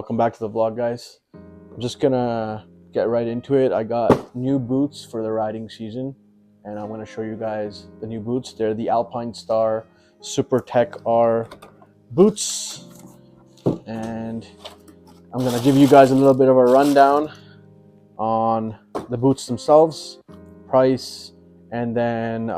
welcome back to the vlog, guys. I'm just gonna get right into it. I got new boots for the riding season, and I'm gonna show you guys the new boots. They're the Alpinestars Supertech R boots, and I'm gonna give you guys a little bit of a rundown on the boots themselves, price, and then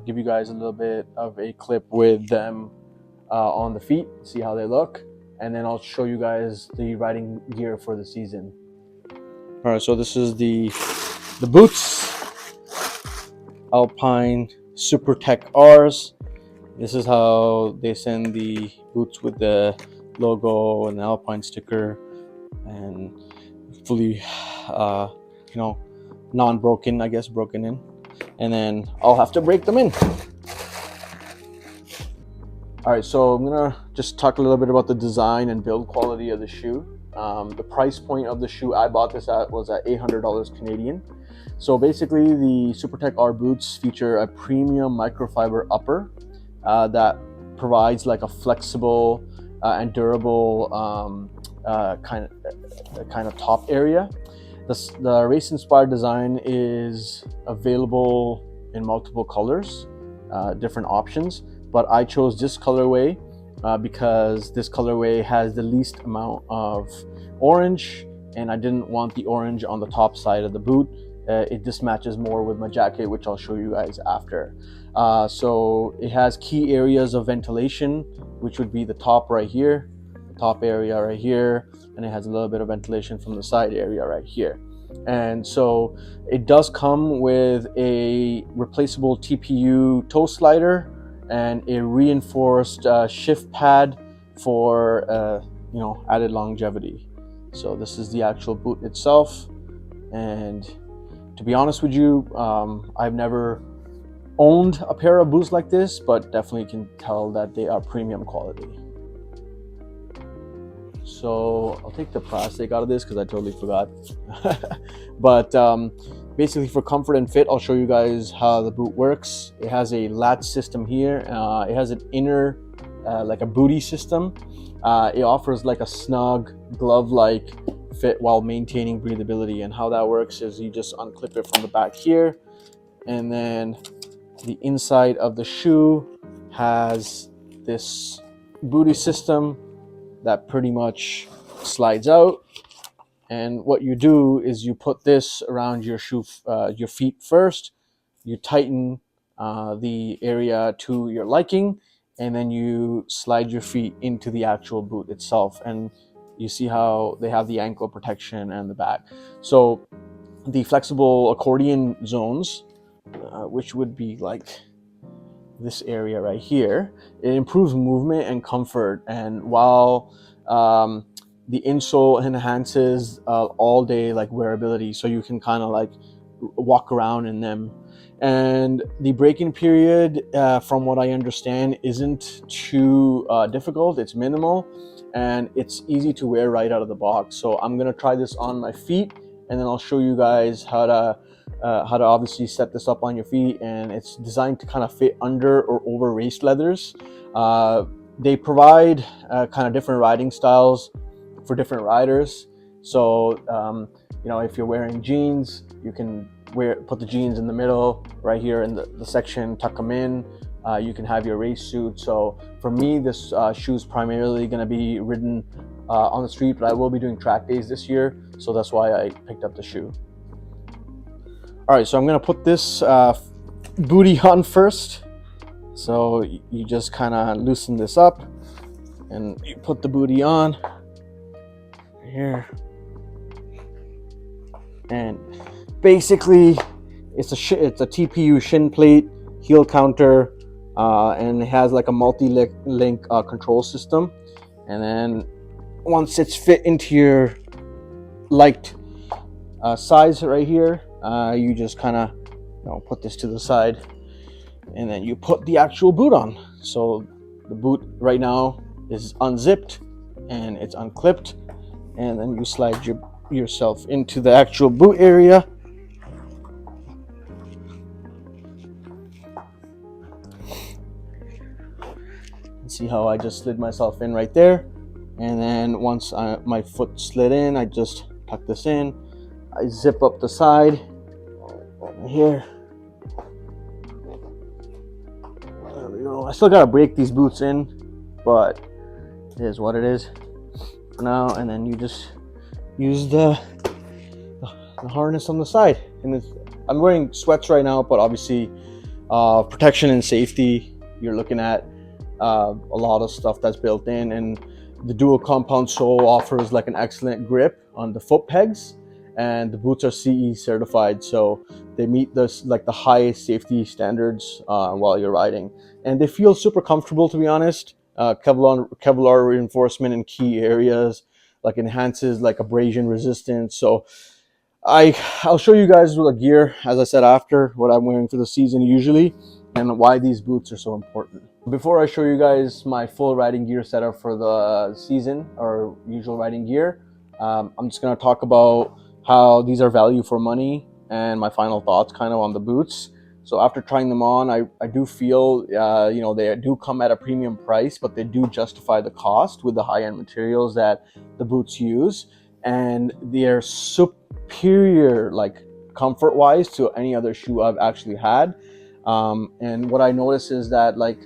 give you guys a little bit of a clip with them on the feet, see how they look, and then I'll show you guys the riding gear for the season. All right, so this is the boots, Alpine Supertech R's. This is how they send the boots with the logo and the Alpine sticker, and fully non-broken, I guess, broken in, and then I'll have to break them in. All right, so I'm gonna just talk a little bit about the design and build quality of the shoe. The price point of the shoe I bought this at was at $800 Canadian. So basically, the Supertech R boots feature a premium microfiber upper that provides like a flexible and durable kind of top area. The race-inspired design is available in multiple colors, different options. But I chose this colorway because this colorway has the least amount of orange, and I didn't want the orange on the top side of the boot. It just matches more with my jacket, which I'll show you guys after. So it has key areas of ventilation, which would be the top right here, the top area right here, and it has a little bit of ventilation from the side area right here. And so it does come with a replaceable TPU toe slider and a reinforced shift pad for added longevity. So this is the actual boot itself, and to be honest with you, I've never owned a pair of boots like this, but definitely can tell that they are premium quality. So I'll take the plastic out of this because I totally forgot. But basically, for comfort and fit, I'll show you guys how the boot works. It has a latch system here. It has an inner, like a booty system. It offers like a snug glove-like fit while maintaining breathability. And how that works is you just unclip it from the back here, and then the inside of the shoe has this booty system that pretty much slides out. And what you do is you put this around your shoe, your feet first. You tighten the area to your liking, and then you slide your feet into the actual boot itself. And you see how they have the ankle protection and the back. So the flexible accordion zones, which would be like this area right here, it improves movement and comfort. And while the insole enhances all day like wearability, so you can kind of like walk around in them. And the break-in period, from what I understand, isn't too difficult. It's minimal, and it's easy to wear right out of the box. So I'm gonna try this on my feet, and then I'll show you guys how to obviously set this up on your feet. And it's designed to kind of fit under or over race leathers. They provide kind of different riding styles for different riders. So if you're wearing jeans, you can put the jeans in the middle right here in the section, tuck them in. You can have your race suit. So for me, this shoe is primarily going to be ridden on the street, but I will be doing track days this year, so that's why I picked up the shoe. All right, so I'm going to put this booty on first. So you just kind of loosen this up, and you put the booty on here, and basically it's a TPU shin plate, heel counter, and it has like a multi-link control system. And then once it's fit into your liked size right here, you just kind of put this to the side, and then you put the actual boot on. So the boot right now is unzipped and it's unclipped, and then you slide yourself into the actual boot area. See how I just slid myself in right there. And then once my foot slid in, I just tuck this in. I zip up the side right here. There we go. I still gotta break these boots in, but it is what it is for now. And then you just use the harness on the side. And I'm wearing sweats right now, but obviously protection and safety, you're looking at a lot of stuff that's built in, and the dual compound sole offers like an excellent grip on the foot pegs, and the boots are CE certified, so they meet this like the highest safety standards while you're riding, and they feel super comfortable, to be honest. Kevlar reinforcement in key areas like enhances like abrasion resistance. So I'll show you guys the gear, as I said, after what I'm wearing for the season usually, and why these boots are so important. Before I show you guys my full riding gear setup for the season or usual riding gear, I'm just going to talk about how these are value for money and my final thoughts kind of on the boots. So after trying them on, I do feel, you know, they do come at a premium price, but they do justify the cost with the high-end materials that the boots use, and they're superior, like comfort-wise, to any other shoe I've actually had. And what I notice is that like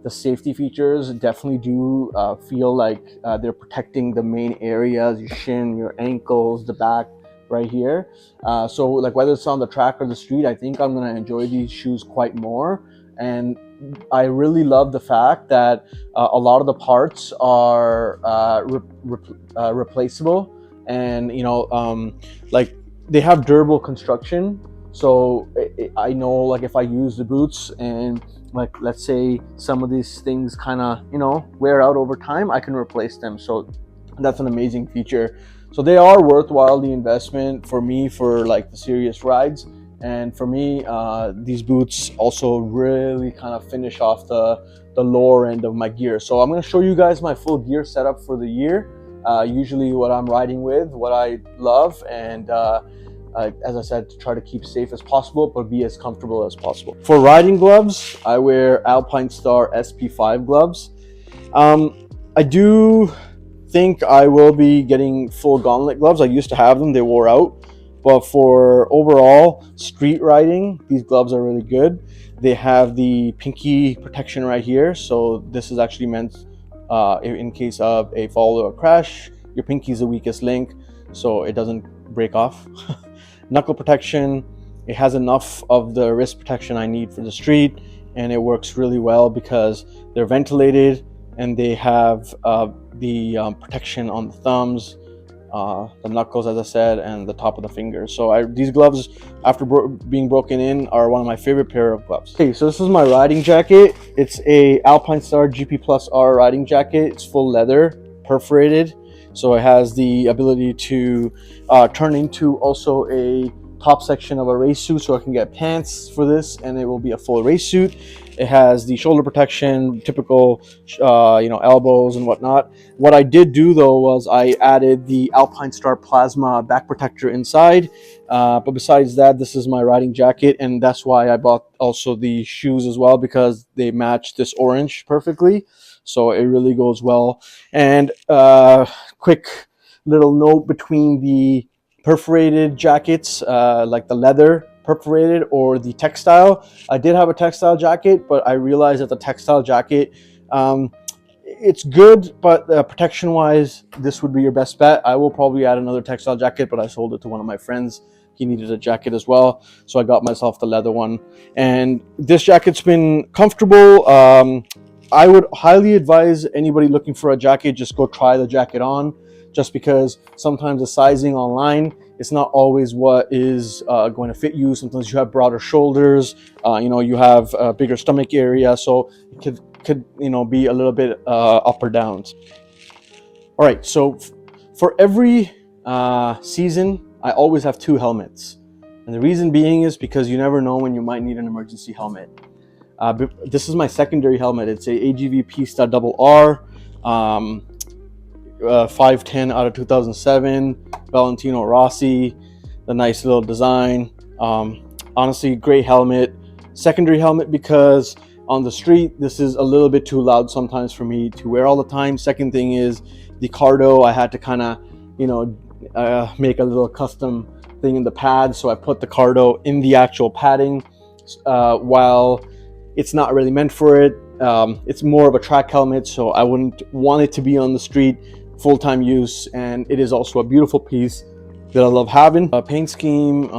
the safety features definitely do feel like they're protecting the main areas, your shin, your ankles, the back right here. So like whether it's on the track or the street, I think I'm gonna enjoy these shoes quite more. And I really love the fact that a lot of the parts are replaceable, and you know, like they have durable construction. So I know, like if I use the boots and like let's say some of these things kind of, you know, wear out over time, I can replace them. So that's an amazing feature. So they are worthwhile the investment for me for like the serious rides. And for me, these boots also really kind of finish off the lower end of my gear. So I'm going to show you guys my full gear setup for the year. Usually what I'm riding with, what I love, and as I said, to try to keep safe as possible, but be as comfortable as possible. For riding gloves, I wear Alpinestars SP5 gloves. I do think I will be getting full gauntlet gloves. I used to have them, they wore out. But for overall street riding, these gloves are really good. They have the pinky protection right here. So this is actually meant in case of a fall or a crash. Your pinky is the weakest link, so it doesn't break off. Knuckle protection, it has enough of the wrist protection I need for the street, and it works really well because they're ventilated and they have the protection on the thumbs, the knuckles, as I said, and the top of the fingers. So these gloves, after being broken in, are one of my favorite pair of gloves. Okay, so this is my riding jacket. It's a Alpinestars GP Plus R riding jacket. It's full leather, perforated. So it has the ability to turn into also a top section of a race suit, so I can get pants for this and it will be a full race suit. It has the shoulder protection, typical you know, elbows and whatnot. What I did do though was I added the Alpinestars Plasma back protector inside, but besides that, this is my riding jacket, and that's why I bought also the shoes as well, because they match this orange perfectly, so it really goes well. And quick little note between the perforated jackets, like the leather perforated or the textile. I did have a textile jacket, but I realized that the textile jacket, it's good, but protection wise, this would be your best bet. I will probably add another textile jacket, but I sold it to one of my friends. He needed a jacket as well, so I got myself the leather one. And this jacket's been comfortable. I would highly advise anybody looking for a jacket, just go try the jacket on, just because sometimes the sizing online, it's not always what is going to fit you. Sometimes you have broader shoulders, you know, you have a bigger stomach area, so it could you know, be a little bit up or down. All right, so for every season, I always have 2 helmets, and the reason being is because you never know when you might need an emergency helmet. This is my secondary helmet. It's a AGV Pista Double R. 510 out of 2007, Valentino Rossi, the nice little design. Honestly, great helmet. Secondary helmet because On the street, this is a little bit too loud sometimes for me to wear all the time. Second thing is the cardo. I had to kind of, make a little custom thing in the pad. So I put the cardo in the actual padding. While it's not really meant for it, it's more of a track helmet, so I wouldn't want it to be on the street full-time use. And it is also a beautiful piece that I love having. Paint scheme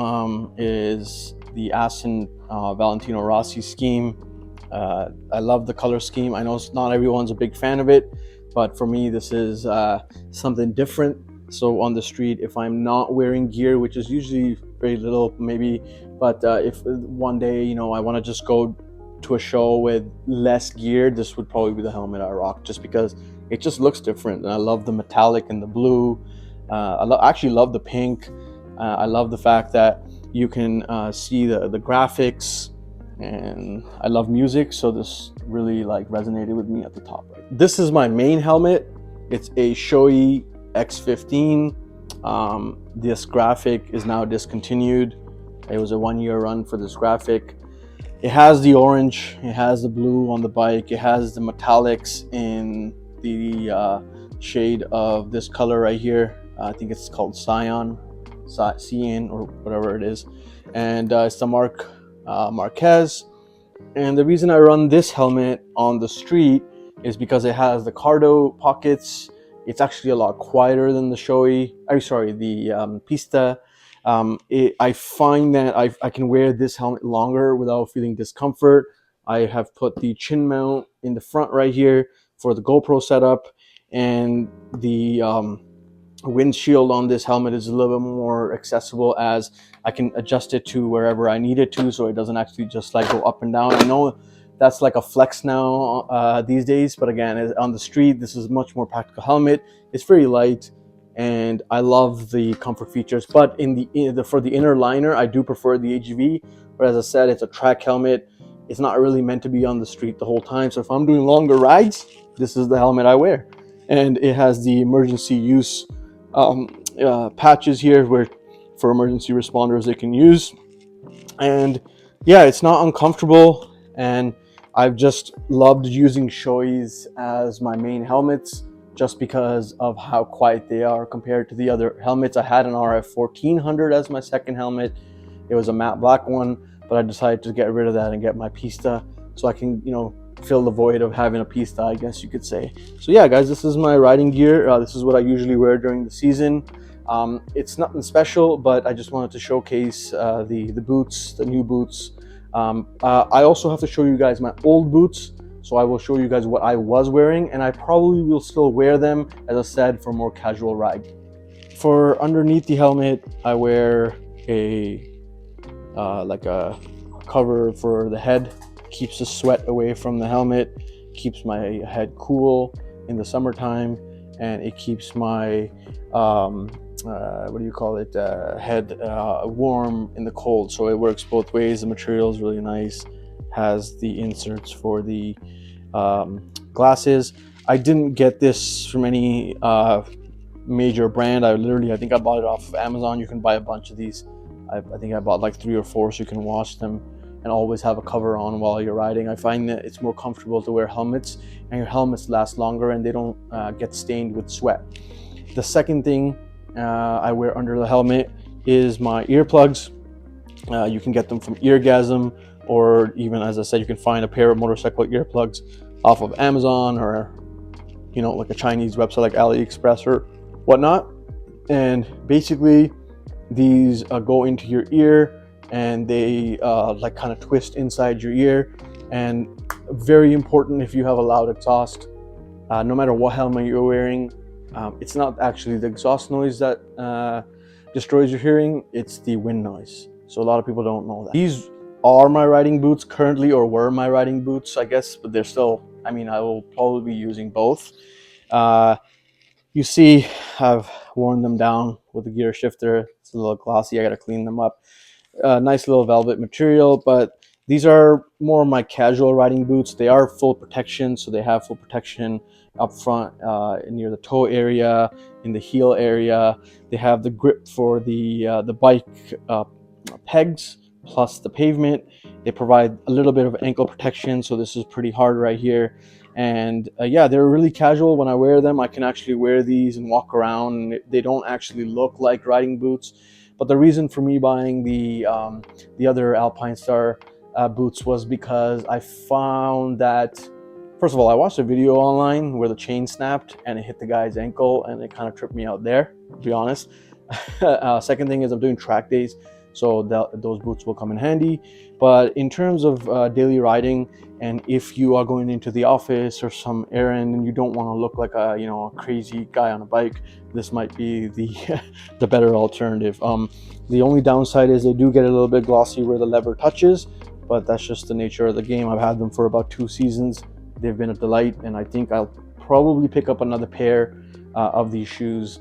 is the Aston Valentino Rossi scheme. I love the color scheme. I know not everyone's a big fan of it, but for me this is something different. So on the street, if I'm not wearing gear, which is usually very little maybe, but if one day I want to just go to a show with less gear, this would probably be the helmet I rock, just because it just looks different. And I love the metallic and the blue. I actually love the pink. I love the fact that you can see the graphics, and I love music, so this really resonated with me at the top. This is my main helmet. It's a Shoei X15. This graphic is now discontinued. It was a 1-year run for this graphic. It has the orange, it has the blue on the bike, it has the metallics in the shade of this color right here. I think it's called cyan or whatever it is. And it's the Marquez. And the reason I run this helmet on the street is because it has the cardo pockets. It's actually a lot quieter than the Shoei. The Pista. I find that I can wear this helmet longer without feeling discomfort. I have put the chin mount in the front right here for the GoPro setup, and the windshield on this helmet is a little bit more accessible, as I can adjust it to wherever I need it to, so it doesn't actually just go up and down. I know that's like a flex now these days, but again, on the street, this is a much more practical helmet. It's very light, and I love the comfort features. But for the inner liner, I do prefer the AGV. But as I said, it's a track helmet. It's not really meant to be on the street the whole time. So if I'm doing longer rides, this is the helmet I wear. And it has the emergency use patches here for emergency responders they can use. And yeah, it's not uncomfortable. And I've just loved using Shoei's as my main helmets, just because of how quiet they are compared to the other helmets. I had an RF 1400 as my second helmet. It was a matte black one, but I decided to get rid of that and get my Pista, so I can, fill the void of having a Pista, I guess you could say. So yeah, guys, this is my riding gear. This is what I usually wear during the season. It's nothing special, but I just wanted to showcase the boots, the new boots. I also have to show you guys my old boots. So I will show you guys what I was wearing, and I probably will still wear them, as I said, for more casual ride. For underneath the helmet, I wear a cover for the head. Keeps the sweat away from the helmet, keeps my head cool in the summertime, and it keeps my head warm in the cold. So it works both ways. The material is really nice. Has the inserts for the glasses. I didn't get this from any major brand. I think I bought it off of Amazon. You can buy a bunch of these. I think I bought 3 or 4, so you can wash them and always have a cover on while you're riding. I find that it's more comfortable to wear helmets, and your helmets last longer and they don't get stained with sweat. The second thing I wear under the helmet is my earplugs. You can get them from Eargasm, or even, as I said, you can find a pair of motorcycle earplugs off of Amazon, or like a Chinese website like AliExpress or whatnot. And basically these go into your ear, and they kind of twist inside your ear. And very important, if you have a loud exhaust, no matter what helmet you're wearing, it's not actually the exhaust noise that destroys your hearing, it's the wind noise. So a lot of people don't know that. These are my riding boots currently, or were my riding boots, I guess, but they're still, I will probably be using both. You see, I've worn them down with the gear shifter. It's a little glossy. I got to clean them up. Nice little velvet material, but these are more my casual riding boots. They are full protection, so they have full protection up front, near the toe area, in the heel area. They have the grip for the bike pegs, plus the pavement. They provide a little bit of ankle protection, so this is pretty hard right here. And yeah, they're really casual. When I wear them, I can actually wear these and walk around, and they don't actually look like riding boots. But the reason for me buying the other Alpinestars boots was because I found that, first of all, I watched a video online where the chain snapped and it hit the guy's ankle, and it kind of tripped me out there, to be honest. Second thing is I'm doing track days, so those boots will come in handy. But in terms of daily riding, and if you are going into the office or some errand and you don't want to look like a a crazy guy on a bike, this might be the the better alternative. The only downside is they do get a little bit glossy where the lever touches, but that's just the nature of the game. I've had them for about 2 seasons. They've been a delight, and I think I'll probably pick up another pair of these shoes.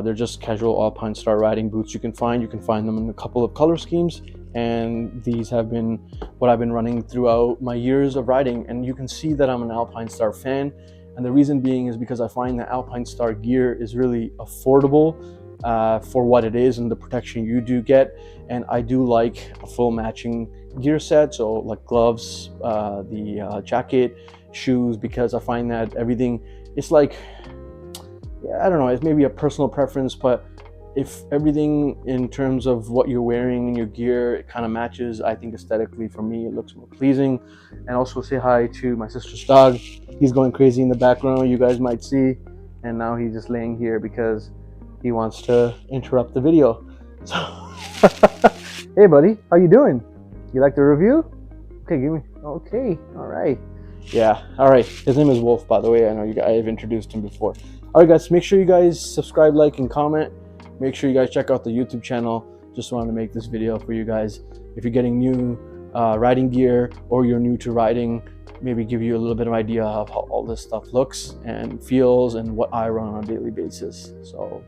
They're just casual Alpinestars riding boots you can find. You can find them in a couple of color schemes, and these have been what I've been running throughout my years of riding. And you can see that I'm an Alpinestars fan, and the reason being is because I find that Alpinestars gear is really affordable for what it is and the protection you do get. And I do like a full matching gear set, so like gloves, the jacket, shoes, because I find that everything, it's like, yeah, I don't know, it's maybe a personal preference, but if everything in terms of what you're wearing and your gear, it kind of matches, I think aesthetically for me it looks more pleasing. And also say hi to my sister's dog. He's going crazy in the background, you guys might see, and now he's just laying here because he wants to interrupt the video. So hey buddy, how you doing? You like the review? Okay, give me, okay, all right. Yeah, all right, his name is Wolf, by the way. I know I've introduced him before. All right guys, make sure you guys subscribe, like, and comment. Make sure you guys check out the YouTube channel. Just wanted to make this video for you guys. If you're getting new riding gear, or you're new to riding, maybe give you a little bit of idea of how all this stuff looks and feels and what I run on a daily basis. So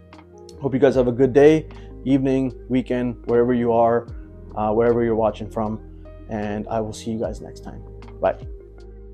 hope you guys have a good day, evening, weekend, wherever you are, wherever you're watching from, and I will see you guys next time. Bye.